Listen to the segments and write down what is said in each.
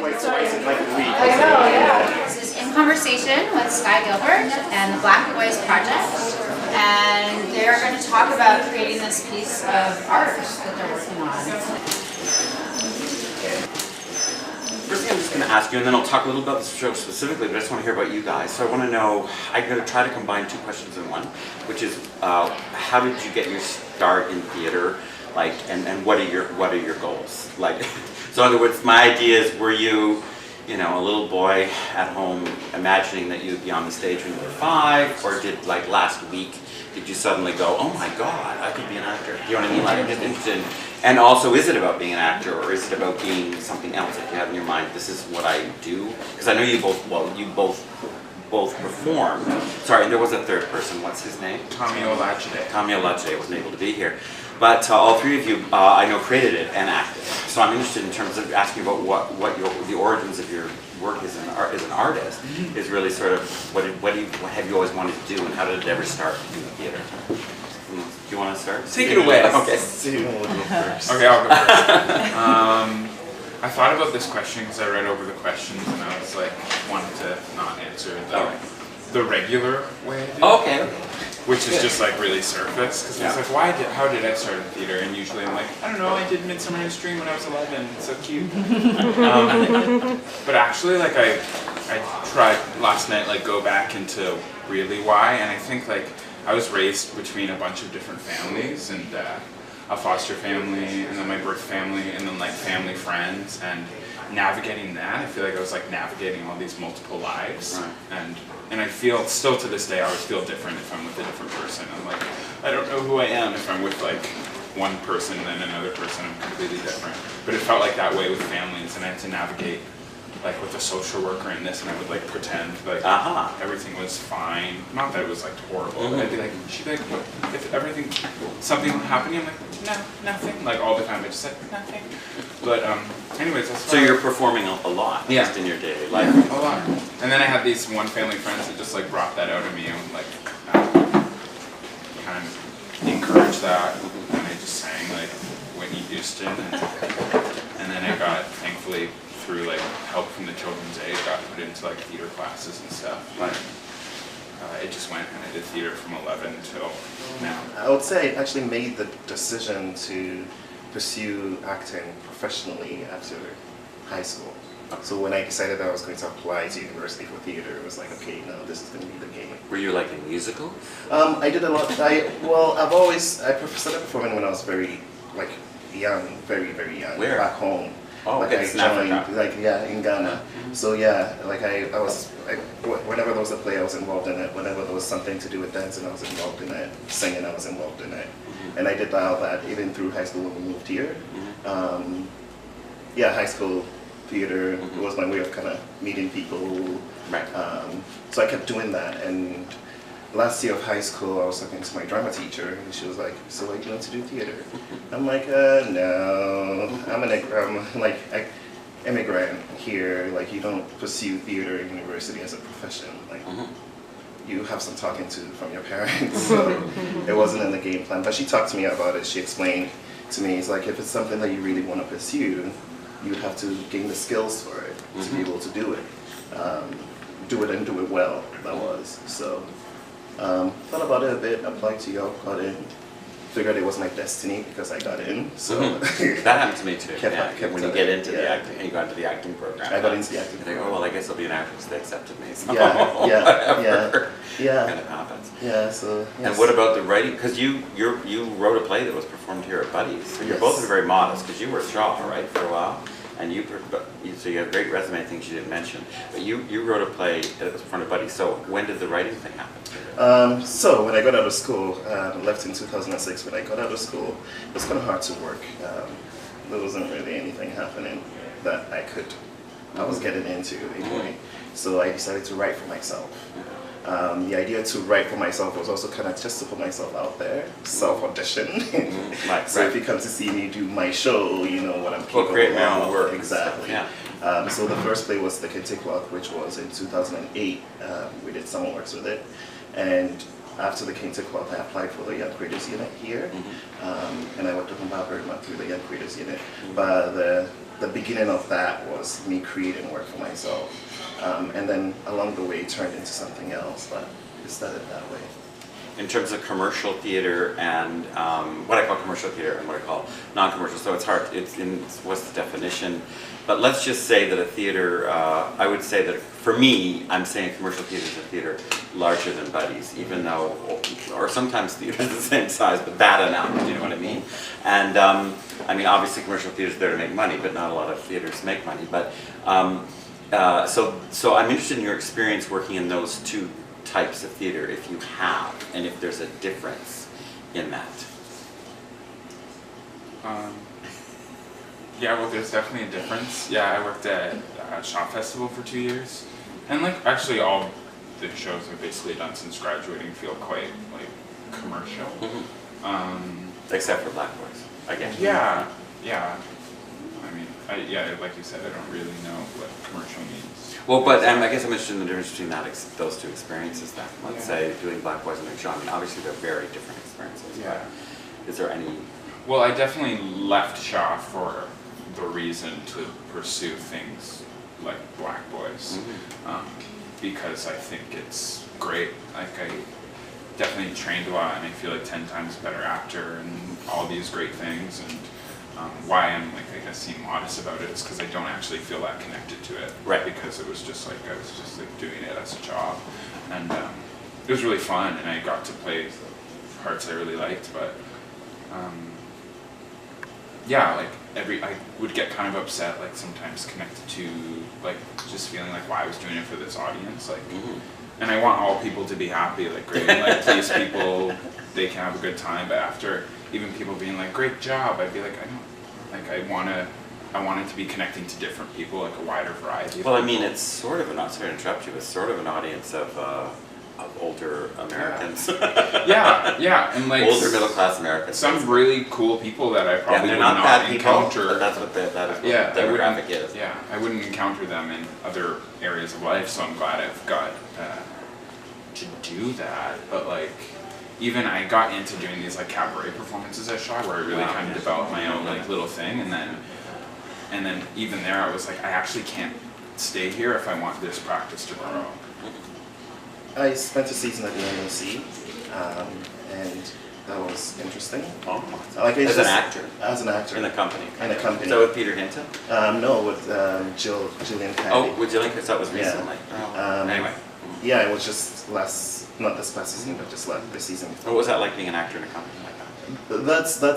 like twice in like a week. I know, yeah. This is In Conversation with Sky Gilbert and the Black Boys Project. And they're going to talk about creating this piece of art that they're working on. First thing I'm just going to ask you, and then I'll talk a little about the show specifically, but I just want to hear about you guys. So I want to know, I'm going to try to combine two questions in one, which is how did you get your start in theater? Like, and what are your goals? Like, so in other words, my idea is, were you, a little boy at home imagining that you'd be on the stage when you were 5, or did, like, last week, did you suddenly go, oh my God, I could be an actor? You know what I mean? Like, I'm just interested in, and also, is it about being an actor, or is it about being something else that you have in your mind? This is what I do? Because I know you both performed. Sorry, and there was a third person. What's his name? Tommy Olajide. Tommy Olajide wasn't able to be here. But all three of you, I know, created it and acted. So I'm interested in terms of asking about what the origins of your work as an artist is really sort of what have you always wanted to do, and how did it ever start in the theater? Do you want to start? Take it away. Okay. Okay, I'll go first. I thought about this question because I read over the questions and I was like, wanted to not answer the regular way I do it. Okay. Which is just like really surface, because it's like, how did I start in theater? And usually I'm like, I don't know, I did Midsummer Night's Dream when I was 11, it's so cute. But actually, like I tried last night, like go back into really why, and I think like I was raised between a bunch of different families, and a foster family, and then my birth family, and then like family friends, and navigating that, I feel like I was like navigating all these multiple lives, right. And I feel, still to this day, I always feel different if I'm with a different person. I'm like, I don't know who I am if I'm with like one person and then another person, I'm completely different. But it felt like that way with families, and I had to navigate like with a social worker in this, and I would like pretend like everything was fine. Not that it was like horrible, but I'd be like, she'd be like, what? If something happening, I'm like, no, nothing. Like all the time, I just said nothing. But anyways, that's so you're performing a lot just in your daily life. Yeah, a lot. And then I had these one family friends that just like brought that out of me and like kind of encouraged that. And I just sang like Whitney Houston, and then I got, thankfully, through like help from the Children's Aid, got put into like theater classes and stuff. But it just went, and I did theater from 11 until now. I would say I actually made the decision to pursue acting professionally after high school. So when I decided that I was going to apply to university for theater, it was like, okay, no, this is going to be the game. Were you like in musicals? I did a lot. I started performing when I was very young, very, very young. Where? Back home. Oh, like okay, I joined, in Ghana. So yeah, whenever there was a play, I was involved in it. Whenever there was something to do with dancing, I was involved in it. Singing, I was involved in it. And I did all that even through high school when we moved here. High school theater was my way of kind of meeting people. Right. So I kept doing that, and last year of high school, I was talking to my drama teacher, and she was like, "So are you going to do theater?" I'm like, "No, I'm an immigrant here. Like, you don't pursue theater in university as a profession. Like, you have some talking to from your parents." So it wasn't in the game plan. But she talked to me about it. She explained to me, it's like, if it's something that you really want to pursue, you have to gain the skills for it to be able to do it. Do it well. That was so. Thought about it a bit, applied to Yale, got in, figured it was my destiny because I got in. So that happened to me too. When you get into the acting, and you got into the acting program. I got into the acting program. You think, oh well, I guess I'll be an actor because they accepted me. So yeah. Kind of happens. Yeah. So. Yes. And what about the writing? Because you wrote a play that was performed here at Buddy's. So you're both very modest because you were at Shaw, right, for a while. And so you have a great resume, things you didn't mention. But you wrote a play that was in front of Buddy. So when did the writing thing happen? So when I got out of school, left in 2006, when I got out of school, it was kind of hard to work. There wasn't really anything happening that I was getting into anyway. So I decided to write for myself. The idea to write for myself was also kind of just to put myself out there, self-audition. So if you come to see me do my show, you know what I'm capable of. Create my own work. Exactly. Yeah. So the first play was The Kente Clock, which was in 2008. We did summer works with it. And after The Kente Clock, I applied for the Young Creators Unit here. And I worked with Bob very much through the Young Creators Unit. But the the beginning of that was me creating work for myself. And then along the way it turned into something else, but it started that way. In terms of commercial theater and what I call commercial theater and what I call non-commercial, so it's hard, what's the definition? But let's just say that a theater, I would say that for me, I'm saying commercial theater is a theater larger than Buddy's, even though, or sometimes theaters the same size, but bad enough, do you know what I mean? And I mean, obviously commercial theater's there to make money, but not a lot of theaters make money. But so I'm interested in your experience working in those two types of theater, if you have, and if there's a difference in that. Yeah, well, there's definitely a difference. Yeah, I worked at Shaw Festival for 2 years, and like actually all the shows I've basically done since graduating feel quite like commercial. Except for Black Boys, I guess. Yeah, yeah. I mean, yeah, like you said, I don't really know what commercial means. Well, but I guess I'm interested in the difference between those two experiences then. Let's Yeah. say doing Black Boys and Big Shaw. I mean, obviously they're very different experiences. Yeah. But is there any? Well, I definitely left Shaw for the reason to pursue things like Black Boys, because I think it's great. Like I definitely trained a lot, and I feel like 10 times better actor, and all these great things. And why I'm like I guess seem modest about it is because I don't actually feel that connected to it. Right. Because it was just like I was just like doing it as a job, and it was really fun, and I got to play parts I really liked, but. Yeah, like I would get kind of upset, like sometimes connected to like just feeling like why I was doing it for this audience, like, and I want all people to be happy, like great, like please people, they can have a good time, but after even people being like great job, I'd be like I don't, like I want it to be connecting to different people, like a wider variety of Well, I people. mean, it's sort of not sorry to interrupt you, it's sort of an audience of older Americans. yeah, and like Older middle class Americans. some really cool people that I Yeah, probably they're would not not bad people, encounter. but that's what that is what Yeah, the I wouldn't- demographic is. Yeah, I wouldn't encounter them in other areas of life, so I'm glad I've got to do that. But like, even I got into doing these like cabaret performances at Shaw, where I really Wow. kind of developed my own like little thing, and then even there, I was like, I actually can't stay here if I want this practice to grow. I spent a season at the NOC, and that was interesting. Oh, Like, it's as an just- actor As an actor. in the company. In a company. So with Peter Hinton? No, with Gillian Caddy. Oh, with Jillian, because that was Yeah. recently. Oh. Anyway, Yeah, it was just not this past season, but just this season. what was that like being an actor in a company like that?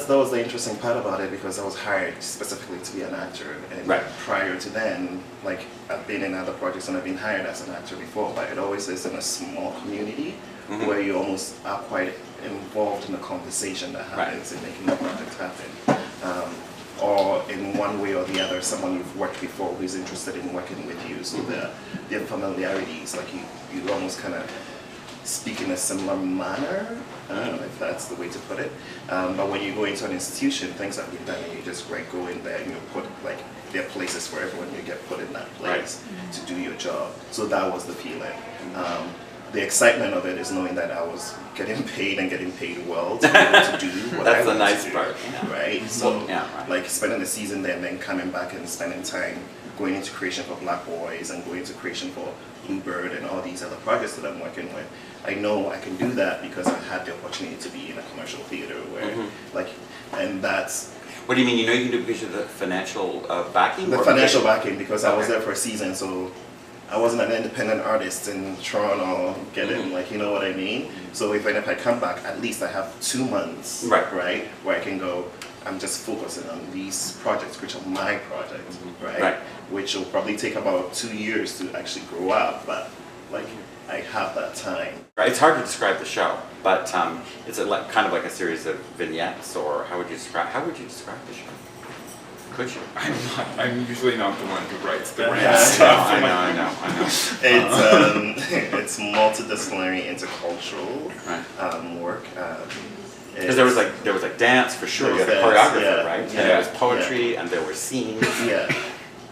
That was the interesting part about it, because I was hired specifically to be an actor, and Right. prior to then, like I've been in other projects and I've been hired as an actor before, but it always is in a small community where you almost are quite involved in the conversation that happens in making the project happen. Or in one way or the other, someone you've worked before who's interested in working with you, so the familiarities, like you almost kind of speak in a similar manner, if that's the way to put it. But when you go into an institution, things have been done, and you just like go in there and you put like there are places for everyone. You get put in that place to do your job. So that was the feeling. The excitement of it is knowing that I was getting paid and getting paid well to be able to do what I That's the wanted nice to do, part, yeah. right? So Yeah, right. like spending the season there and then coming back and spending time going into creation for Black Boys and going into creation for Bluebird and all these other projects that I'm working with. I know I can do that because I had the opportunity to be in a commercial theater where and that's What do you mean? You know you can do it because of the financial backing? the or financial because- backing, because I was Okay. there for a season, so I wasn't an independent artist in Toronto getting like, you know what I mean? So even if I come back, at least I have 2 months, Right. where I can go, I'm just focusing on these projects, which are my projects, right? Right. Which will probably take about 2 years to actually grow up, but like I have that time. Right, it's hard to describe the show, but it's kind of like a series of vignettes, or how would you describe the show? Could you? I'm usually not the one who writes the Yeah. rant Yeah. stuff. I know. It's it's multidisciplinary intercultural Right. work. Because there was like dance for sure. You had a There was dance, choreographer, yeah. right? Yeah. And there was poetry, and there were scenes. Yeah.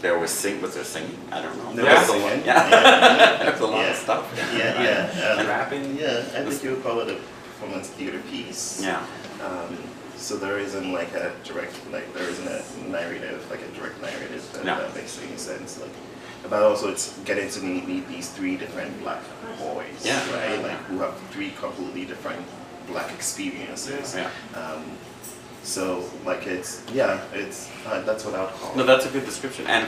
There was was there singing? I don't know. There There was was a lot. singing. Yeah. There was a lot Yeah. of stuff. Yeah. And rapping. Yeah, I think you would call it a performance theater piece. Yeah. So there isn't like a direct, like there isn't a narrative, like a direct narrative No. that makes any sense. Like, but also it's getting to meet these three different black boys, Yeah. right? Like who have three completely different black experiences. Yeah. So like it's that's what I would call No, it. that's a good description. And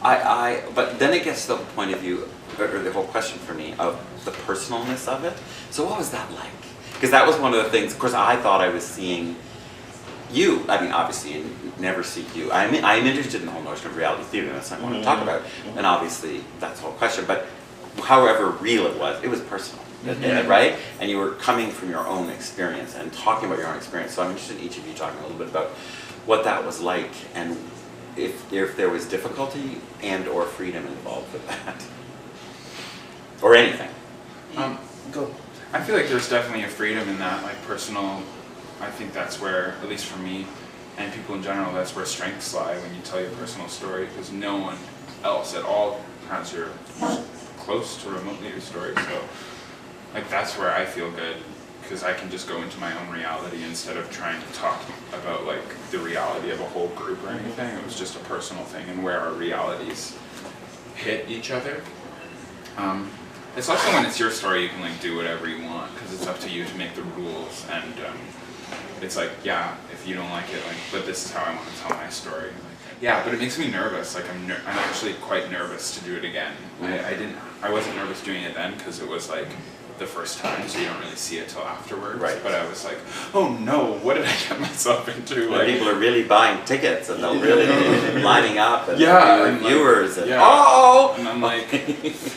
but then it gets to the point of view, or the whole question for me, of the personalness of it. So what was that like? Because that was one of the things, of course, I thought I was seeing you. I mean, obviously, you never see you. I'm interested in the whole notion of reality theater, and that's what I want to talk about. And obviously, that's the whole question. But however real it was personal, right? And you were coming from your own experience and talking about your own experience. So I'm interested in each of you talking a little bit about what that was like, and if there was difficulty and or freedom involved with that, or anything. Go. I feel like there's definitely a freedom in that, like personal. I think that's where, at least for me and people in general, that's where strengths lie when you tell your personal story, because no one else at all has your close to remotely your story. So, like that's where I feel good, because I can just go into my own reality instead of trying to talk about like the reality of a whole group or anything. It was just a personal thing, and where our realities hit each other. It's also when it's your story, you can like do whatever you want, because it's up to you to make the rules, and it's like, yeah, if you don't like it, like, but this is how I want to tell my story. Like, yeah, but it makes me nervous. Like I'm actually quite nervous to do it again. I wasn't nervous doing it then because it was like the first time, so you don't really see it till afterwards. Right. But I was like, oh no, what did I get myself into? Like, Like, people are really buying tickets and they're really lining up and Yeah, being and, like, reviewers and yeah. oh, and I'm like,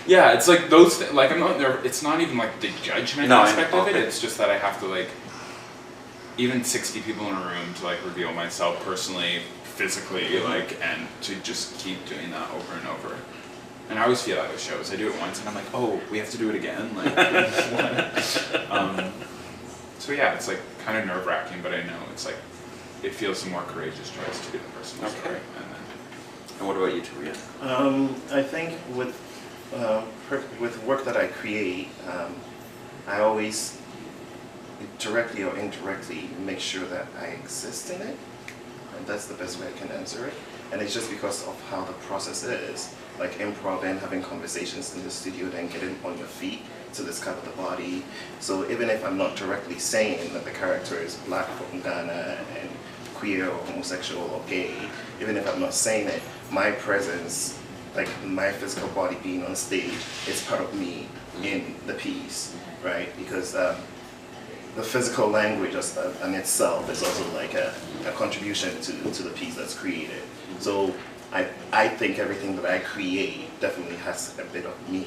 yeah, it's like those. Like I'm not there. It's not even like the judgment No, I aspect know. of it. It's just that I have to like, even 60 people in a room to like reveal myself personally, physically, like, and to just keep doing that over and over. And I always feel that with shows. I do it once and I'm like, oh, we have to do it again. Like, so yeah, it's like kind of nerve wracking, but I know it's like, it feels a more courageous choice to do the personal Okay. story. And then, And what about you, Taria? I think with work that I create, I always directly or indirectly make sure that I exist in it, and that's the best way I can answer it. And it's just because of how the process is, like improv and having conversations in the studio, then getting on your feet to discover the body. So even if I'm not directly saying that the character is black from Ghana and queer or homosexual or gay, even if I'm not saying it, my presence, like my physical body being on stage, is part of me in the piece, right? Because the physical language in itself is also like a contribution to the piece that's created. So I think everything that I create definitely has a bit of me,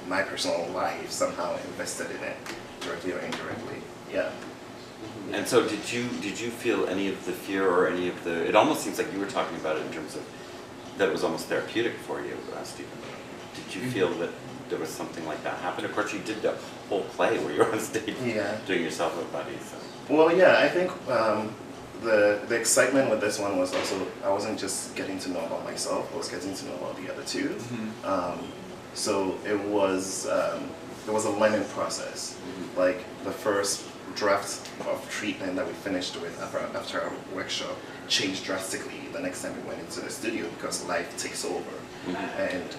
my personal life somehow invested in it, directly or indirectly. Yeah. And so did you feel any of the fear or any of the, it almost seems like you were talking about it in terms of that it was almost therapeutic for you, Stephen. Did you feel that there was something like that happen? Of course you did the whole play where you're on stage doing yourself a buddy. So. Well, yeah, I think the excitement with this one was also, I wasn't just getting to know about myself, I was getting to know about the other two. So it was a learning process. Like the first draft of treatment that we finished with after our workshop changed drastically the next time we went into the studio because life takes over. And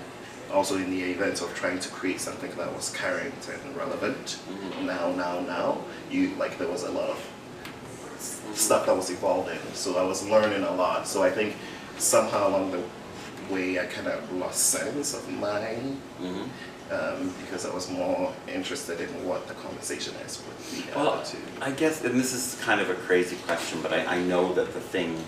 also in the event of trying to create something that was current and relevant, now, there was a lot of stuff that was evolving. So I was learning a lot. So I think somehow along the way I kind of lost sense of mine because I was more interested in what the conversation is with the other two. I guess, and this is kind of a crazy question, but I know that the thing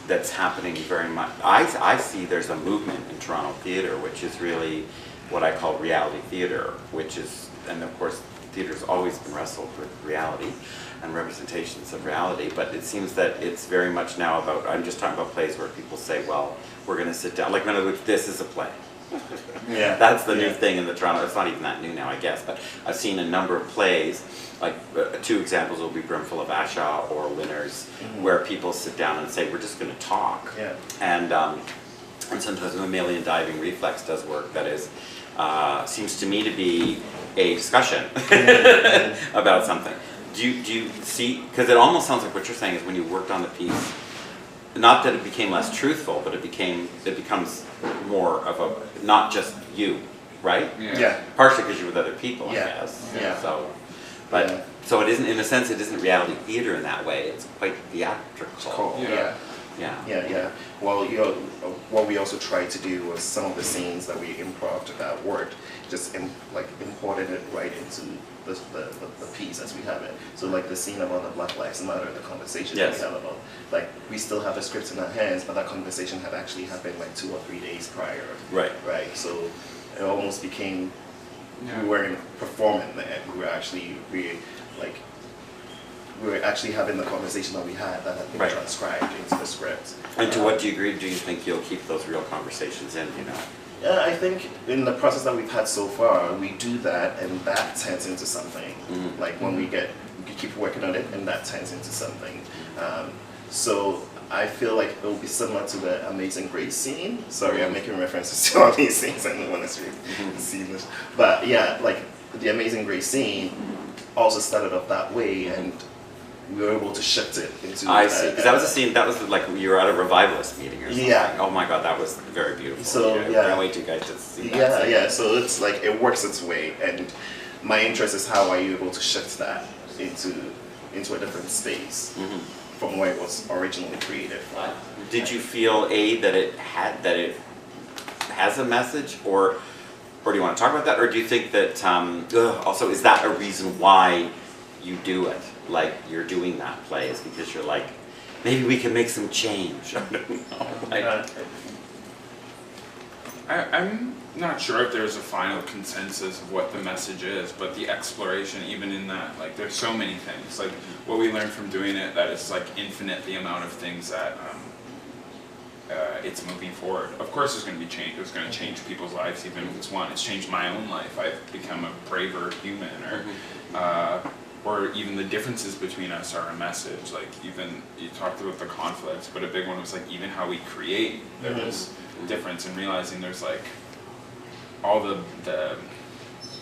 that's happening very much, I see there's a movement in Toronto theatre which is really what I call reality theatre, which is, and of course theatre's always been wrestled with reality and representations of reality, but it seems that it's very much now about, I'm just talking about plays where people say, well, we're going to sit down, like in other words, this is a play. Yeah. That's the new thing in the Toronto, it's not even that new now I guess, but I've seen a number of plays, like two examples will be Brimful of Asha or Winners, where people sit down and say, we're just going to talk. Yeah. And sometimes mammalian diving reflex does work that is, seems to me to be a discussion about something. Do you see, because it almost sounds like what you're saying is when you worked on the piece, not that it became less truthful, but it becomes more of a, not just you, right? Yeah. Partially because you're with other people, I Yeah. guess. Yeah. So, but, Yeah. so it isn't, in a sense, it isn't reality theater in that way, it's quite theatrical. Cool. Yeah. Yeah. Yeah. Well, what we also tried to do was some of the scenes that we improv'd that worked, just imported it right into the piece as we have it. So like the scene about the Black Lives Matter, the conversation that Yes. we have about, like we still have the script in our hands, but that conversation had actually happened like 2 or 3 days prior. Right. Right. So it almost became Yeah. we weren't performing there. We were actually having the conversation that we had that had been Right. transcribed into the script. And to what degree do you think you'll keep those real conversations in, you know? Yeah, I think in the process that we've had so far, we do that and that turns into something. Mhm. Like when we keep working on it and that turns into something. So I feel like it will be similar to the Amazing Grace scene. Sorry, I'm making references to all these scenes. I don't want to see this. But yeah, like the Amazing Grace scene also started off that way and we were able to shift it into. I see, because that was a scene, that was like you were at a revivalist meeting or something. Yeah. Oh my God, that was very beautiful. So, I yeah. can't wait to you guys to see that. Yeah, scene. yeah. So it's like it works its way, and my interest is how are you able to shift that into a different space Mhm. from where it was originally created. Did you feel that it has a message, or do you want to talk about that, or do you think that also is that a reason why you do it? Like you're doing that play is because you're like, maybe we can make some change. I don't know. Like, I'm not sure if there's a final consensus of what the message is, but the exploration, even in that, like there's so many things. Like what we learned from doing it, that it's like infinite the amount of things that it's moving forward. Of course there's going to be change, it's going to change people's lives, even if it's one. It's changed my own life. I've become a braver human, or even the differences between us are a message. Like even, you talked about the conflicts, but a big one was like even how we create, there was difference in realizing there's like all the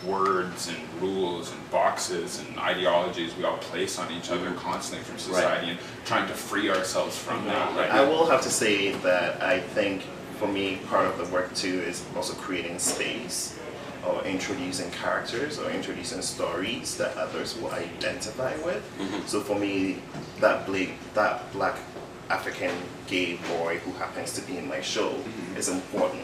words and rules and boxes and ideologies we all place on each other constantly from society, and trying to free ourselves from that. Right? I will have to say that I think for me part of the work too is also creating space or introducing characters or introducing stories that others will identify with. So for me, that black African gay boy who happens to be in my show is important.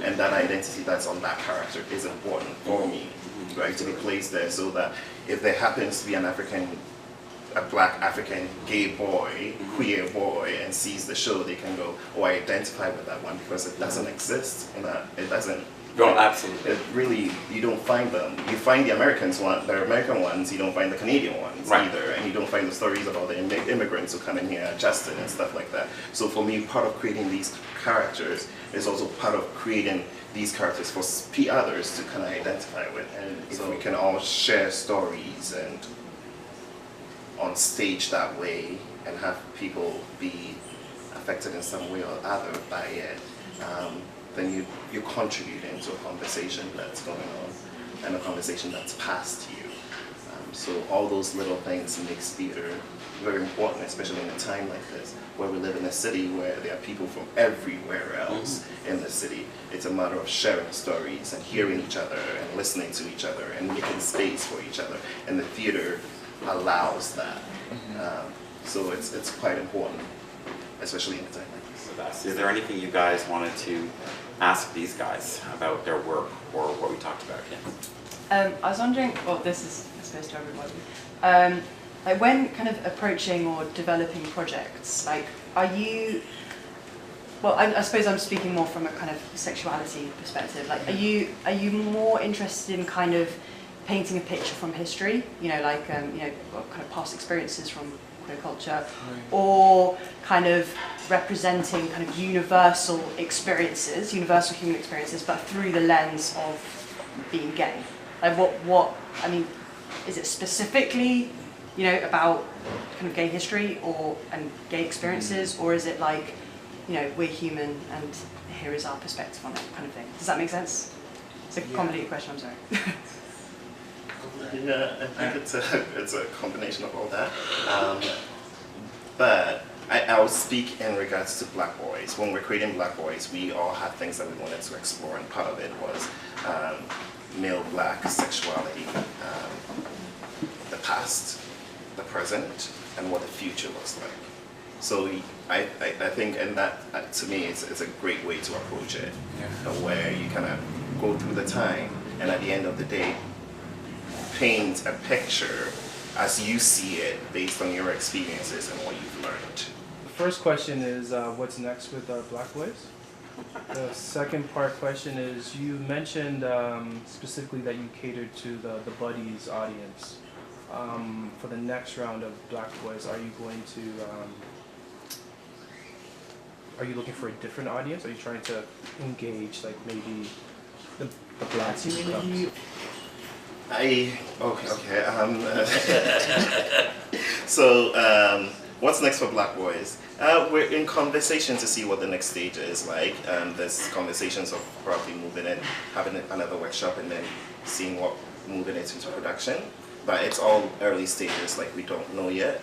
And that identity that's on that character is important for me, right, to be placed there, so that if there happens to be a black African gay boy, queer boy, and sees the show, they can go, oh, I identify with that one, because it doesn't exist. It doesn't. Oh, absolutely. It really, you don't find them. You find the American ones, you don't find the Canadian ones either, and you don't find the stories about the immigrants who come in here adjusted and stuff like that. So for me, part of creating these characters is also part of creating these characters for others to kind of identify with, and so we can all share stories and on stage that way, and have people be affected in some way or other by it. Then you're contributing to a conversation that's going on and a conversation that's past you. So all those little things makes theater very important, especially in a time like this, where we live in a city where there are people from everywhere else in the city. It's a matter of sharing stories and hearing each other and listening to each other and making space for each other. And the theater allows that. So it's quite important, especially in a time like this. Is there anything you guys wanted to ask these guys about their work or what we talked about here? I was wondering, well, this is I suppose to everybody, like when kind of approaching or developing projects, like are you, well, I suppose I'm speaking more from a kind of sexuality perspective, like are you more interested in kind of painting a picture from history, you know, like kind of past experiences from queer culture, or kind of representing kind of universal human experiences, but through the lens of being gay? Like what I mean, is it specifically, you know, about kind of gay history and gay experiences, or is it like, you know, we're human and here is our perspective on it, kind of thing? Does that make sense? It's a convoluted question, I'm sorry. Yeah, I think it's a combination of all that. But I'll speak in regards to Black Boys. When we're creating Black Boys, we all had things that we wanted to explore, and part of it was male Black sexuality, the past, the present, and what the future looks like. So I think, and that to me, it's a great way to approach it, where you kind of go through the time, and at the end of the day, paint a picture as you see it based on your experiences and what you've learned. The first question is what's next with Black Boys? The second part question is you mentioned specifically that you catered to the buddies audience. For the next round of Black Boys, are you going to are you looking for a different audience? Are you trying to engage like maybe the Black community? So what's next for Black Boys? We're in conversation to see what the next stage is like. There's conversations of probably moving it, having another workshop, and then seeing what moving it into production. But it's all early stages, like we don't know yet.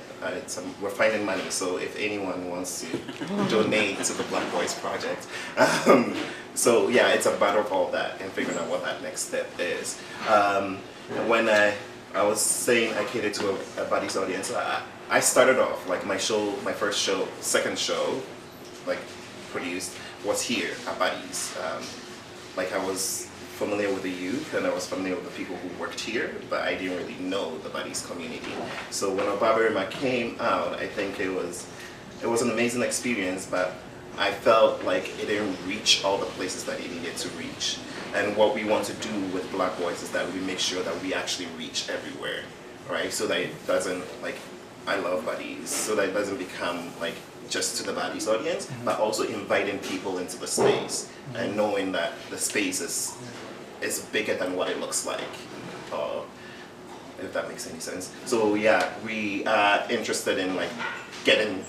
We're finding money, so if anyone wants to donate to the Black Boys project. So yeah, it's a battle of all that and figuring out what that next step is. When I was saying I catered to a buddies audience, I started off, like my first show, second show, like produced, was here at Buddies. Like I was familiar with the youth and I was familiar with the people who worked here, but I didn't really know the Buddies community. So when Obaberima came out, I think it was an amazing experience, but I felt like it didn't reach all the places that it needed to reach. And what we want to do with Black Boys is that we make sure that we actually reach everywhere, right? So that it doesn't, like, I love Buddies, so that it doesn't become like just to the Buddies audience, but also inviting people into the space and knowing that the space is bigger than what it looks like, if that makes any sense. So yeah, we are interested in like getting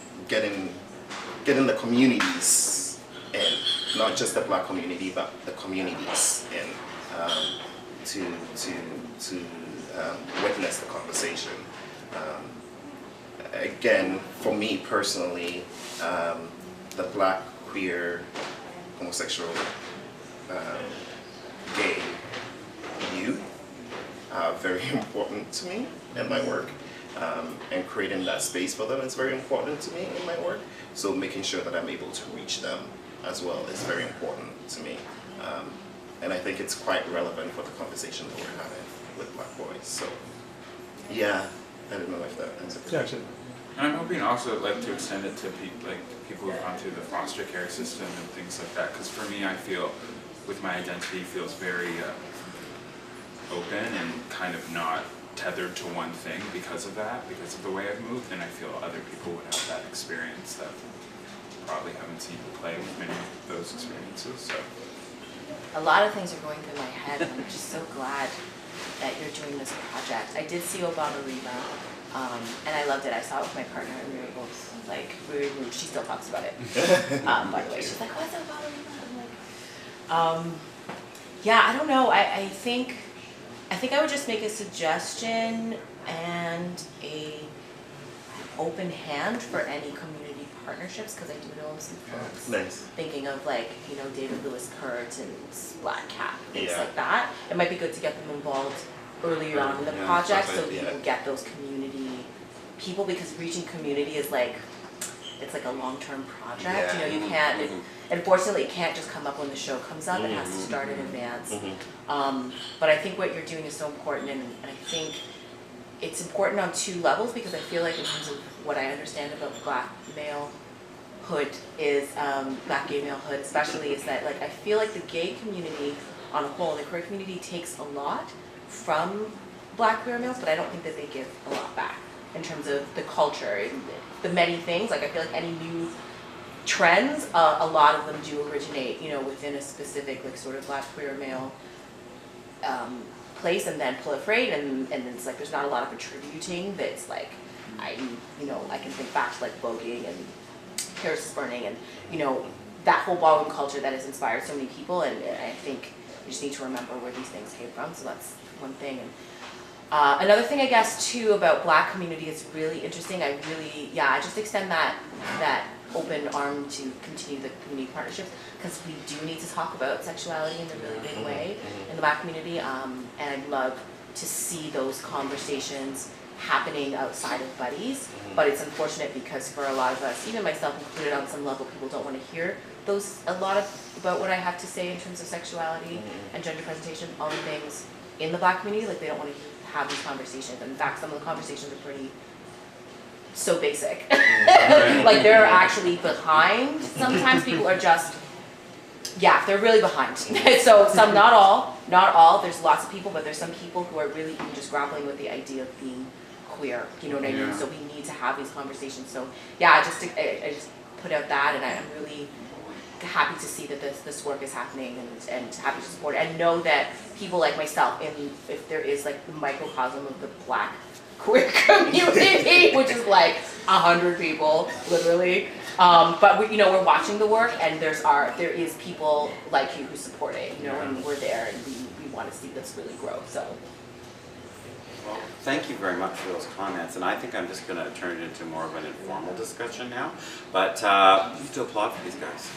the communities in, not just the Black community, but the communities in, to witness the conversation. Again, for me personally, the Black, queer, homosexual, gay youth are very important to me in my work. And creating that space for them is very important to me in my work. So making sure that I'm able to reach them as well is very important to me. And I think it's quite relevant for the conversation that we're having with Black Boys. So yeah, I don't know if that answers the question. And I'm hoping also like to extend it to people who've gone through the foster care system and things like that. Because for me, I feel with my identity feels very open and kind of not tethered to one thing because of that, because of the way I've moved. And I feel other people would have that experience that probably haven't seen play with many of those experiences. So a lot of things are going through my head, and I'm just so glad that you're doing this project. I did see Obaberima, and I loved it. I saw it with my partner, and we were both like, we were moved. She still talks about it. By the way, she's like, "What's Obaberima?" I'm like, yeah, I don't know. I think I would just make a suggestion and a open hand for any community partnerships, because I do know some folks. Nice. Thinking of like, David Lewis Curtin's Black Cat, things Yeah. like that. It might be good to get them involved earlier on in the project so you can get those community people, because reaching community is like, it's like a long-term project. Yeah. You can't, unfortunately, it can't just come up when the show comes up. It has to start in advance. But I think what you're doing is so important, and I think it's important on two levels, because I feel like in terms of what I understand about Black malehood is, Black gay malehood especially, is that like I feel like the gay community on a whole, and the queer community takes a lot from Black queer males, but I don't think that they give a lot back in terms of the culture and the many things. Like I feel like any new trends, a lot of them do originate, within a specific like sort of Black queer male place, and then proliferate, and it's like there's not a lot of attributing that's like, I can think back to like voguing and Paris is Burning and that whole ballroom culture that has inspired so many people, and I think we just need to remember where these things came from. So that's one thing. And Another thing I guess too about Black community is really interesting. I just extend that open arm to continue the community partnerships, because we do need to talk about sexuality in a really big way in the Black community, and I'd love to see those conversations happening outside of buddies. But it's unfortunate because for a lot of us, even myself included on some level, people don't want to hear about what I have to say in terms of sexuality and gender presentation on things in the Black community. Like, they don't want to have these conversations. In fact, some of the conversations are pretty so basic. Like, they're actually behind. Sometimes people are just, they're really behind. So some, not all, there's lots of people, but there's some people who are really even just grappling with the idea of being queer, you know what I mean? Yeah. So we need to have these conversations. So I just put out that, and I'm really happy to see that this work is happening, and happy to support it, and know that people like myself, if there is like the microcosm of the Black queer community, which is like 100 people, literally. But we're watching the work, and there is people like you who support it, and we're there, and we want to see this really grow. So. Well, thank you very much for those comments, and I think I'm just going to turn it into more of an informal discussion now. But you have to applaud for these guys.